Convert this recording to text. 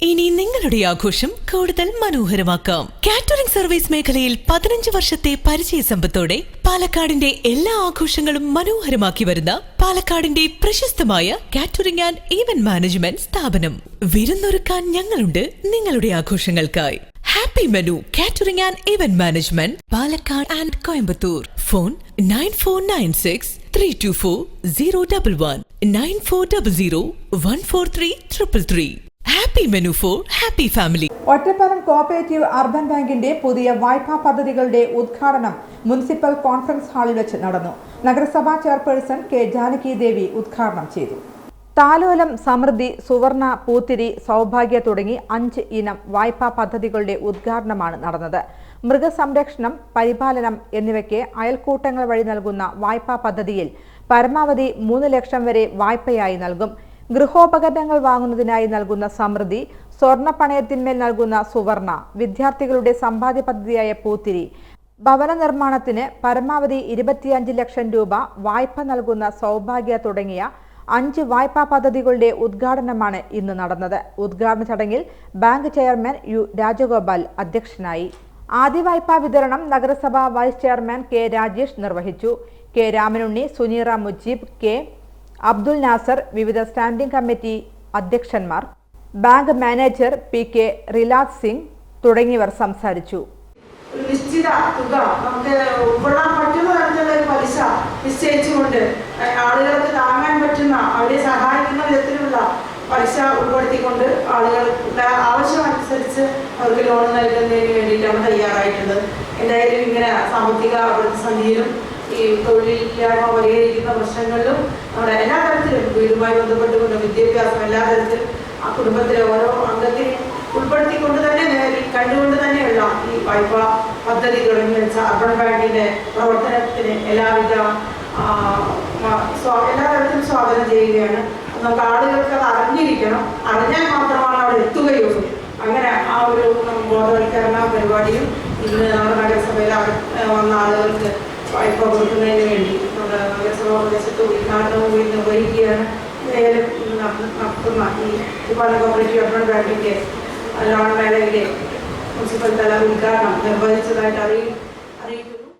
ഇനി നിങ്ങളുടെ ആഘോഷം കൂടുതൽ മനോഹരമാക്കാം. കാറ്ററിംഗ് സർവീസ് മേഖലയിൽ 15 വർഷത്തെ പരിചയ സമ്പത്തോടെ പാലക്കാടിന്റെ എല്ലാ ആഘോഷങ്ങളും മനോഹരമാക്കി വരുന്ന പാലക്കാടിന്റെ പ്രശസ്തമായ കാറ്ററിംഗ് ആൻഡ് ഈവന്റ് മാനേജ്മെന്റ് സ്ഥാപനം. വിരുന്നൊരുക്കാൻ ഞങ്ങളുണ്ട് നിങ്ങളുടെ ആഘോഷങ്ങൾക്കായി. Happy menu catering and event management, Palakkad and Coimbatore. Phone 9496 324 011 9400 143 happy menu for happy family. Ottapalam cooperative urban ബാങ്കിന്റെ പുതിയ വായ്പാ പദ്ധതികളുടെ ഉദ്ഘാടനം മുനിസിപ്പൽ കോൺഫറൻസ് ഹാളിൽ വെച്ച് നടന്നു. നഗരസഭാ ചെയർപേഴ്സൺ കെ ജാനകി ദേവി ഉദ്ഘാടനം ചെയ്തു. താലോലം, സമൃദ്ധി, സുവർണ, പൂത്തിരി, സൗഭാഗ്യ തുടങ്ങി 5 ഇനം വായ്പാ പദ്ധതികളുടെ ഉദ്ഘാടനമാണ് നടന്നത്. മൃഗസംരക്ഷണം, പരിപാലനം എന്നിവയ്ക്ക് അയൽക്കൂട്ടങ്ങൾ വഴി നൽകുന്ന വായ്പാ പദ്ധതിയിൽ പരമാവധി 3 ലക്ഷം വരെ വായ്പയായി നൽകും. ഗൃഹോപകരണങ്ങൾ വാങ്ങുന്നതിനായി നൽകുന്ന സമൃദ്ധി, സ്വർണ്ണ പണയത്തിന്മേൽ നൽകുന്ന സുവർണ, വിദ്യാർത്ഥികളുടെ സമ്പാദ്യ പദ്ധതിയായ പൂത്തിരി, ഭവന നിർമ്മാണത്തിന് പരമാവധി 25 ലക്ഷം രൂപ വായ്പ നൽകുന്ന സൗഭാഗ്യ തുടങ്ങിയ 5 വായ്പാ പദ്ധതികളുടെ ഉദ്ഘാടനമാണ് ഇന്ന് നടന്നത്. ഉദ്ഘാടന ചടങ്ങിൽ ബാങ്ക് ചെയർമാൻ യു രാജഗോപാൽ അധ്യക്ഷനായി. ആദ്യ വായ്പാ വിതരണം നഗരസഭാ വൈസ് ചെയർമാൻ കെ രാജേഷ് നിർവഹിച്ചു. കെ രാമനുണ്ണി, സുനീറ മുജീബ്, കെ അബ്ദുൽ നാസർ, വിവിധ സ്റ്റാൻഡിംഗ് കമ്മിറ്റി അധ്യക്ഷന്മാർ, bank manager P K Rilas Singh തുടങ്ങിയവർ സംസാരിച്ചു. ഒരു നിശ്ചിത തുക നമുക്ക് ഉൾക്കൊള്ളാൻ പറ്റുന്ന തരത്തിലുള്ള ഒരു പലിശ നിശ്ചയിച്ചുകൊണ്ട് ആളുകൾക്ക് താങ്ങാൻ പറ്റുന്ന, അവരെ സഹായിക്കുന്ന വിധത്തിലുള്ള പലിശ ഉൾപ്പെടുത്തിക്കൊണ്ട് ആളുകളുടെ ആവശ്യമനുസരിച്ച് അവർക്ക് ലോൺ നൽകുന്നതിന് വേണ്ടിയിട്ടാണ് തയ്യാറായിട്ടുള്ളത്. എന്തായാലും ഇങ്ങനെ സാമ്പത്തിക പ്രതിസന്ധിയിലും ഈ തൊഴിലില്ലായ്മ പരിഹരിക്കുന്ന പ്രശ്നങ്ങളിലും നമ്മുടെ എല്ലാ തരത്തിലും വീടുമായി ബന്ധപ്പെട്ടുകൊണ്ട് വിദ്യാഭ്യാസം എല്ലാ തരത്തിലും ആ കുടുംബത്തിലെ ഓരോ അംഗത്തിനെ ഉൾപ്പെടുത്തിക്കൊണ്ട് തന്നെ കണ്ടുകൊണ്ട് തന്നെയുള്ള ഈ വായ്പാ പദ്ധതി തുടങ്ങി വെച്ച അർബൻ ബാങ്കിന്റെ പ്രവർത്തനത്തിന് എല്ലാ തരത്തിലും സ്വാഗതം ചെയ്യുകയാണ്. നമുക്ക് ആളുകൾക്ക് അത് അറിഞ്ഞിരിക്കണം, അറിഞ്ഞാൽ മാത്രമാണ് അവിടെ എത്തുകയുള്ളൂ. അങ്ങനെ ആ ഒരു ബോധവൽക്കരണ പരിപാടിയും ഇന്ന് നമ്മുടെ നഗരസഭയിൽ വന്ന ആളുകൾക്ക് വായ്പ കൊടുക്കുന്നതിന് വേണ്ടി നമ്മുടെ നഗരസഭാ പ്രദേശത്ത് ഉദ്ഘാടനവും കൂടി നിർവഹിക്കുകയാണ്. ഏതായാലും നടത്തുന്ന ഈ ഒറ്റപ്പാലം കോഓപ്പറേറ്റീവ് അർബൻ ബാങ്കിന്റെ ലോൺ മേളയിലെ മുനിസിപ്പൽ തല ഉദ്ഘാടനം നിർവഹിച്ചതായിട്ട് അറിയിക്കും.